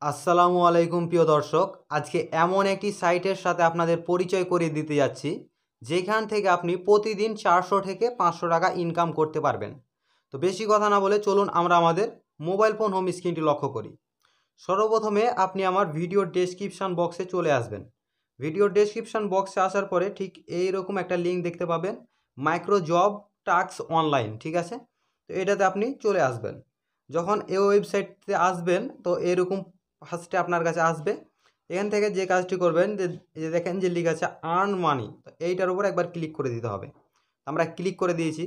আসসালামু আলাইকুম প্রিয় দর্শক, আজকে এমন একটি সাইটের সাথে আপনাদের পরিচয় করিয়ে দিতে যাচ্ছি যেখান থেকে আপনি প্রতিদিন 400 থেকে 500 টাকা ইনকাম করতে পারবেন। তো বেশি কথা না বলে চলুন আমরা আমাদের মোবাইল ফোন হোম স্ক্রিনটি লক্ষ্য করি। সর্বপ্রথমে আপনি আমার ভিডিও ডেসক্রিপশন বক্সে চলে আসবেন। ভিডিও ডেসক্রিপশন বক্সে আসার পরে ঠিক এইরকম একটা লিঙ্ক দেখতে পাবেন, মাইক্রো জব টাস্ক অনলাইন, ঠিক আছে? তো এটাতে আপনি চলে আসবেন। যখন এই ওয়েবসাইটতে আসবেন তো এরকম ফার্স্টে আপনার কাছে আসবে। এখান থেকে যে কাজটি করবেন যে দেখেন যে লিখা আছে আর্ন মানি, তো এইটার উপর একবার ক্লিক করে দিতে হবে। আমরা ক্লিক করে দিয়েছি।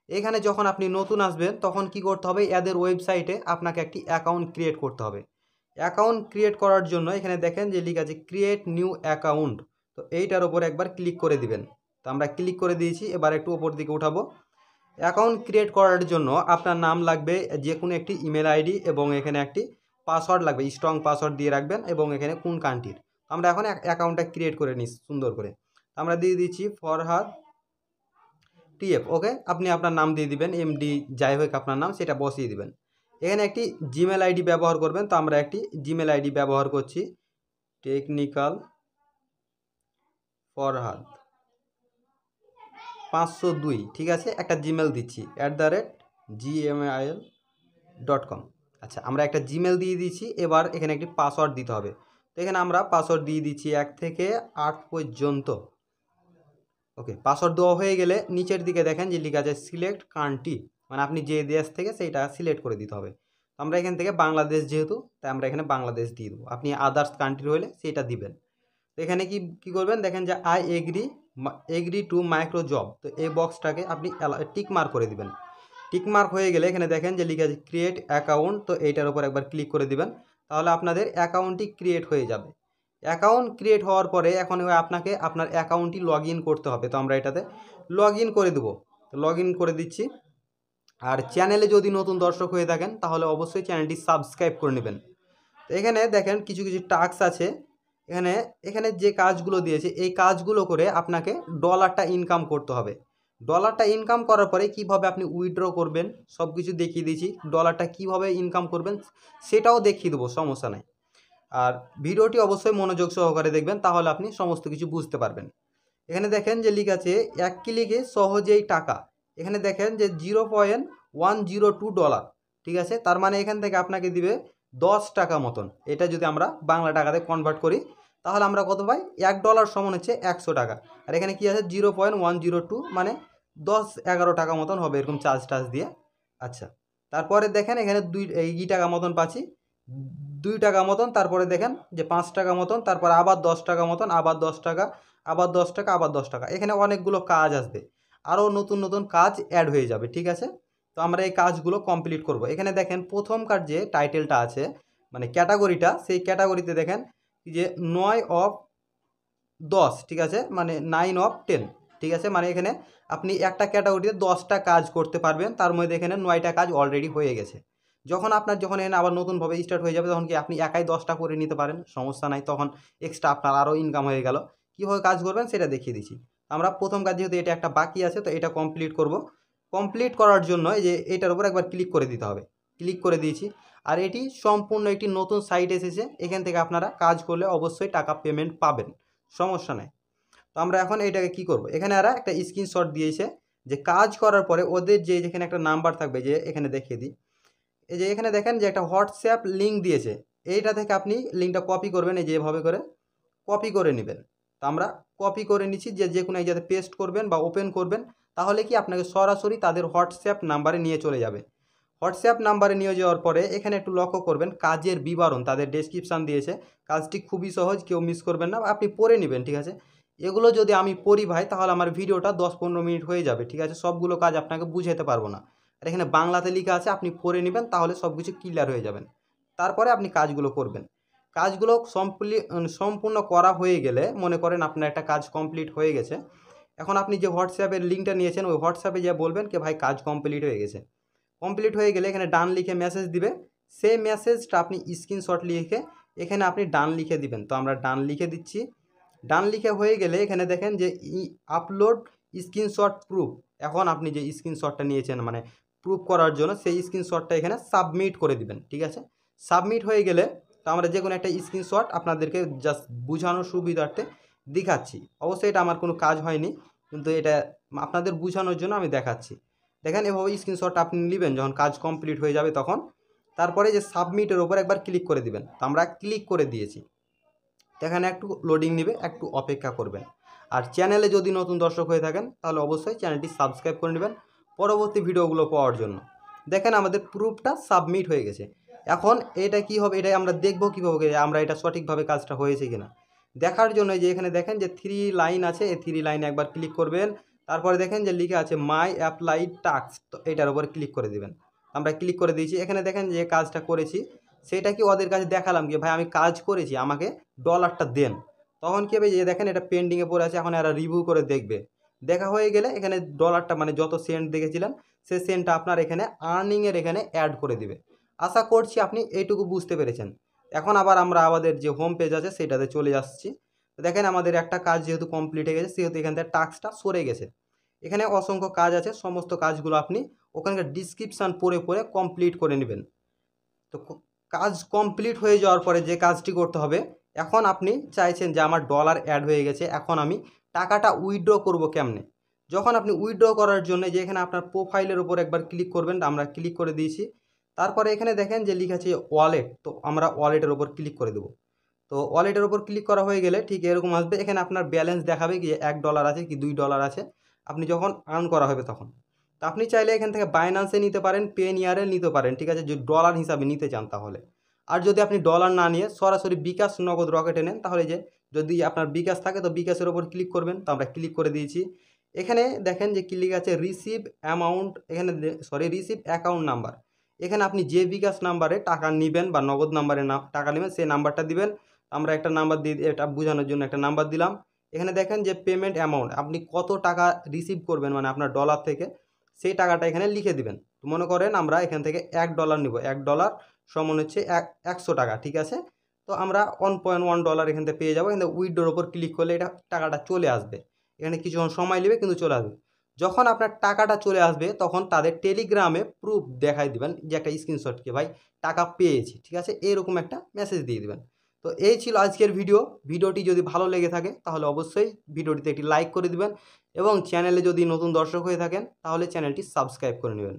এখানে যখন আপনি নতুন আসবেন তখন কি করতে হবে, এদের ওয়েবসাইটে আপনাকে একটি অ্যাকাউন্ট ক্রিয়েট করতে হবে। অ্যাকাউন্ট ক্রিয়েট করার জন্য এখানে দেখেন যে লিখা আছে ক্রিয়েট নিউ অ্যাকাউন্ট, তো এইটার উপর একবার ক্লিক করে দিবেন। তো আমরা ক্লিক করে দিয়েছি। এবার একটু ওপর দিকে উঠাবো। অ্যাকাউন্ট ক্রিয়েট করার জন্য আপনার নাম লাগবে, যে কোনো একটি ইমেল আইডি, এবং এখানে একটি পাসওয়ার্ড লাগবে, স্ট্রং পাসওয়ার্ড দিয়ে রাখবেন, এবং এখানে কোন কান্ট্রির। আমরা এখন অ্যাকাউন্টটা ক্রিয়েট করে নিই সুন্দর করে। আমরা দিয়ে দিচ্ছি ফরহাদ টিএফ। ওকে, আপনি আপনার নাম দিয়ে দিবেন, এমডি যাই হোক আপনার নাম সেটা বসিয়ে দিবেন। এখানে একটি জিমেল আইডি ব্যবহার করবেন, তো আমরা একটি জিমেল আইডি ব্যবহার করছি, টেকনিক্যাল ফরহাদ 502, ঠিক আছে? একটা জিমেল দিচ্ছি @gmail.com। আচ্ছা, আমরা একটা জিমেল দিয়ে দিয়েছি। এবার এখানে একটি পাসওয়ার্ড দিতে হবে। তো এখানে আমরা পাসওয়ার্ড দিয়ে দিচ্ছি 1 থেকে 8 পর্যন্ত। ওকে, পাসওয়ার্ড দেওয়া হয়ে গেলে নিচের দিকে দেখেন যে লেখা আছে সিলেক্ট কান্ট্রি, মানে আপনি যে দেশ থেকে সেইটা সিলেক্ট করে দিতে হবে। তো আমরা এখান থেকে বাংলাদেশ যেহেতু, তাই আমরা এখানে বাংলাদেশ দিয়ে দেবো। আপনি আদার্স কান্ট্রি হলে সেটা দিবেন। তো এখানে কি করবেন, দেখেন যে I agree to micro job, তো এই বক্সটাকে আপনি টিক মার্ক করে দিবেন। টিক মার্ক হয়ে গেলে এখানে দেখেন যে লিখে আছে ক্রিয়েট অ্যাকাউন্ট, তো এইটার উপর একবার ক্লিক করে দিবেন। তাহলে আপনাদের অ্যাকাউন্টটি ক্রিয়েট হয়ে যাবে। অ্যাকাউন্ট ক্রিয়েট হওয়ার পরে এখন আপনাকে আপনার অ্যাকাউন্টটি লগ ইন করতে হবে। তো আমরা এটাতে লগ ইন করে দেবো। তো লগ ইন করে দিচ্ছি। আর চ্যানেলে যদি নতুন দর্শক হয়ে থাকেন তাহলে অবশ্যই চ্যানেলটি সাবস্ক্রাইব করে নেবেন। তো এখানে দেখেন কিছু কিছু টাস্ক আছে। এখানে এখানে যে কাজগুলো দিয়েছে এই কাজগুলো করে আপনাকে ডলারটা ইনকাম করতে হবে। ডলারটা ইনকাম করার পরে কিভাবে আপনি উইথড্র করবেন সব কিছু দেখিয়ে দিয়েছি। ডলারটা কিভাবে ইনকাম করবেন সেটাও দেখিয়ে দেবো, সমস্যা নাই। আর ভিডিওটি অবশ্যই মনোযোগ সহকারে দেখবেন, তাহলে আপনি সমস্ত কিছু বুঝতে পারবেন। এখানে দেখেন যে লিখা আছে 1 ক্লিকে সহজেই টাকা। এখানে দেখেন যে $0.102, ঠিক আছে? তার মানে এখান থেকে আপনাকে দিবে 10 টাকা মতন। এটা যদি আমরা বাংলা টাকাতে কনভার্ট করি তাহলে আমরা কত পাই, $1 সমান হচ্ছে 100 টাকা। আর এখানে কি আছে 0.102, মানে 10-11 টাকা মতন হবে, এরকম চার্জ দিয়ে। আচ্ছা, তারপরে দেখেন এখানে 2 টাকা মতন পাচ্ছি, 2 টাকা মতন। তারপরে দেখেন যে 5 টাকা মতন, তারপর আবার 10 টাকা মতন, আবার 10 টাকা, আবার 10 টাকা, আবার 10 টাকা। এখানে অনেকগুলো কাজ আসবে, আরও নতুন নতুন কাজ অ্যাড হয়ে যাবে, ঠিক আছে? তো আমরা এই কাজগুলো কমপ্লিট করব। এখানে দেখেন প্রথমকার যে টাইটেলটা আছে, মানে ক্যাটাগরিটা, সেই ক্যাটাগরিতে দেখেন যে 9/10, ঠিক আছে? মানে 9/10, ঠিক আছে? মানে এখানে আপনি একটা ক্যাটাগরিতে 10টা কাজ করতে পারবেন, তার মধ্যে এখানে 9টা কাজ অলরেডি হয়ে গেছে। যখন এখানে আবার নতুনভাবে স্টার্ট হয়ে যাবে তখন কি আপনি একাই 10টা করে নিতে পারেন, সমস্যা নাই। তখন এক্সট্রা আপনার আরও ইনকাম হয়ে গেল। কীভাবে কাজ করবেন সেটা দেখিয়ে দিচ্ছি। আমরা প্রথম কাজ যেহেতু এটা একটা বাকি আছে, তো এটা কমপ্লিট করব। কমপ্লিট করার জন্য এই যে এটার উপর একবার ক্লিক করে দিতে হবে। ক্লিক করে দিয়েছি। আর এটি সম্পূর্ণ একটি নতুন সাইট এসেছে, এখান থেকে আপনারা কাজ করলে অবশ্যই টাকা পেমেন্ট পাবেন, সমস্যা নেই। তো আমরা এখন এটাকে কি করব, এখানে আর একটা স্ক্রিনশট দিয়েছে যে কাজ করার পরে ওদের যেখানে একটা নাম্বার থাকবে, যে এখানে দেখিয়ে দিই, এই যে এখানে দেখেন যে একটা হোয়াটসঅ্যাপ লিঙ্ক দিয়েছে। এইটা থেকে আপনি লিঙ্কটা কপি করবেন, এই যে এভাবে করে কপি করে নেবেন। তো আমরা কপি করে নিচ্ছি, যে কোনো এক জায়গায় পেস্ট করবেন বা ওপেন করবেন, তাহলে কি আপনাকে সরাসরি তাদের হোয়াটসঅ্যাপ নাম্বারে নিয়ে চলে যাবে। হোয়াটসঅ্যাপ নাম্বারে নিয়ে যাওয়ার পরে এখানে একটু লক্ষ্য করবেন কাজের বিবরণ তাদের ডেসক্রিপশান দিয়েছে। কাজটি খুবই সহজ, কেউ মিস করবেন না, আপনি পড়ে নেবেন, ঠিক আছে? এগুলো যদি আমি পড়ি ভাই তাহলে আমার ভিডিওটা 10-15 মিনিট হয়ে যাবে, ঠিক আছে? সবগুলো কাজ আপনাকে বুঝাতে পারবো না। আর এখানে বাংলাতে লেখা আছে, আপনি পড়ে নেবেন, তাহলে সব কিছু ক্লিয়ার হয়ে যাবেন। তারপরে আপনি কাজগুলো করবেন। কাজগুলো সম্পূর্ণ করা হয়ে গেলে মনে করেন আপনার একটা কাজ কমপ্লিট হয়ে গেছে। এখন আপনি যে হোয়াটসঅ্যাপের লিঙ্কটা নিয়েছেন ওই হোয়াটসঅ্যাপে যা বলবেন কি ভাই কাজ কমপ্লিট হয়ে গেছে। কমপ্লিট হয়ে গেলে এখানে ডান লিখে মেসেজ দিবে। সেই মেসেজটা আপনি স্ক্রিনশট লিখে এখানে আপনি ডান লিখে দিবেন। তো আমরা ডান লিখে দিচ্ছি। ডান লিখে হয়ে গেলে এখানে দেখেন যে আপলোড স্ক্রিনশট প্রুফ। এখন আপনি যে স্ক্রিনশটটা নিয়েছেন মানে প্রুফ করার জন্য সেই স্ক্রিনশটটা এখানে সাবমিট করে দিবেন, ঠিক আছে? সাবমিট হয়ে গেলে তো আমরা যে কোনো একটা স্ক্রিনশট আপনাদেরকে জাস্ট বোঝানোর সুবিধার্থে দেখাচ্ছি। অবশ্যই এটা আমার কোনো কাজ হয়নি, কিন্তু এটা আপনাদের বোঝানোর জন্য আমি দেখাচ্ছি। দেখেন এভাবে স্ক্রিনশট আপনি নেবেন যখন কাজ কমপ্লিট হয়ে যাবে তখন। তারপরে যে সাবমিটের ওপর একবার ক্লিক করে দিবেন। তো আমরা ক্লিক করে দিয়েছি। এখানে একটু লোডিং নেবে, একটু অপেক্ষা করবেন। আর চ্যানেলে যদি নতুন দর্শক হয়ে থাকেন তাহলে অবশ্যই চ্যানেলটি সাবস্ক্রাইব করে নেবেন পরবর্তী ভিডিওগুলো পাওয়ার জন্য। দেখেন আমাদের প্রুফটা সাবমিট হয়ে গেছে। এখন এটা কি হবে, এটাই আমরা দেখব কীভাবে আমরা এটা সঠিকভাবে কাজটা হয়েছে কিনা দেখার জন্য যে এখানে দেখেন যে 3 লাইন আছে, এই 3 লাইনে একবার ক্লিক করবেন। তারপরে দেখেন যে লিখে আছে মাই অ্যাপ্লাইড টাস্ক, তো এটার উপর ক্লিক করে দেবেন। আমরা ক্লিক করে দিয়েছি। এখানে দেখেন যে কাজটা করেছি সেটা কি ওদের কাছে দেখালাম কি ভাই আমি কাজ করেছি, আমাকে ডলারটা দেন। তখন কী হবে যে দেখেন এটা পেন্ডিংয়ে পড়ে আছে, এখন এরা রিভিউ করে দেখবে। দেখা হয়ে গেলে এখানে ডলারটা মানে যত সেন্ট দেখেছিলেন সেই সেন্টটা আপনার এখানে আর্নিংয়ের এখানে অ্যাড করে দিবে। আশা করছি আপনি এইটুকু বুঝতে পেরেছেন। এখন আবার আমরা আমাদের যে হোম পেজ আছে সেটাতে চলে আসছি। দেখেন আমাদের একটা কাজ যেহেতু কমপ্লিট হয়ে গেছে সেহেতু এখান থেকে টাস্কটা সরে গেছে। এখানে অসংখ্য কাজ আছে, সমস্ত কাজগুলো আপনি ওখানকার ডিসক্রিপশান পড়ে পড়ে কমপ্লিট করে নেবেন। তো কাজ কমপ্লিট হয়ে যাওয়ার পরে যে কাজটি করতে হবে, এখন আপনি চাইছেন যে আমার ডলার অ্যাড হয়ে গেছে, এখন আমি টাকাটা উইথড্র করব কেমনে। যখন আপনি উইথড্র করার জন্য যে এখানে আপনার প্রোফাইলের উপর একবার ক্লিক করবেন, আমরা ক্লিক করে দিয়েছি। তারপরে এখানে দেখেন যে লেখা আছে ওয়ালেট, তো আমরা ওয়ালেটের উপর ক্লিক করে দেবো। তো ওয়ালেটের উপর ক্লিক করা হয়ে গেলে ঠিক এরকম আসবে। এখানে আপনার ব্যালেন্স দেখাবে কি $1 আছে কি $2 আছে আপনি যখন আর্ন করা হবে তখন। তো আপনি চাইলে এখান থেকে বাইন্যান্সে নিতে পারেন, পেনিয়ারে নিতে পারেন, ঠিক আছে, যদি ডলার হিসাবে নিতে চান তাহলে। আর যদি আপনি ডলার না নিয়ে সরাসরি বিকাশ নগদ রকেটে নেন তাহলে যে যদি আপনার বিকাশ থাকে তো বিকাশের ওপর ক্লিক করবেন। তো আমরা ক্লিক করে দিয়েছি। এখানে দেখেন যে ক্লিক আছে রিসিভ অ্যামাউন্ট, এখানে রিসিভ অ্যাকাউন্ট নাম্বার। এখানে আপনি যে বিকাশ নাম্বারে টাকা নেবেন বা নগদ নাম্বারে টাকা নেবেন সেই নাম্বারটা দিবেন। আমরা একটা নাম্বার দিয়ে এটা বোঝানোর জন্য একটা নাম্বার দিলাম। এখানে দেখেন যে পেমেন্ট অ্যামাউন্ট, আপনি কত টাকা রিসিভ করবেন মানে আপনার ডলার থেকে সেই টাকাটা এখানে লিখে দিবেন। তো মনে করেন আমরা এখান থেকে $1 নিব, $1 সমান হচ্ছে 100 টাকা, ঠিক আছে। তো আমরা $1.1 এখান থেকে পেয়ে যাবো। এখান থেকে উইথড্রোর ওপর ক্লিক করলে এটা টাকাটা চলে আসবে। এখানে কিছুক্ষণ সময় নেবে কিন্তু চলে আসবে। যখন আপনার টাকাটা চলে আসবে তখন তাদের টেলিগ্রামে প্রুফ দেখাই দিবেন যে একটা স্ক্রিনশটকে ভাই টাকা পেয়েছি, ঠিক আছে, এরকম একটা মেসেজ দিয়ে দিবেন। তো এই ছিল আজকের ভিডিওটি যদি ভালো লেগে থাকে তাহলে অবশ্যই ভিডিওটিতে একটি লাইক করে দিবেন এবং চ্যানেলে যদি নতুন দর্শক হয়ে থাকেন তাহলে চ্যানেলটি সাবস্ক্রাইব করে নেবেন।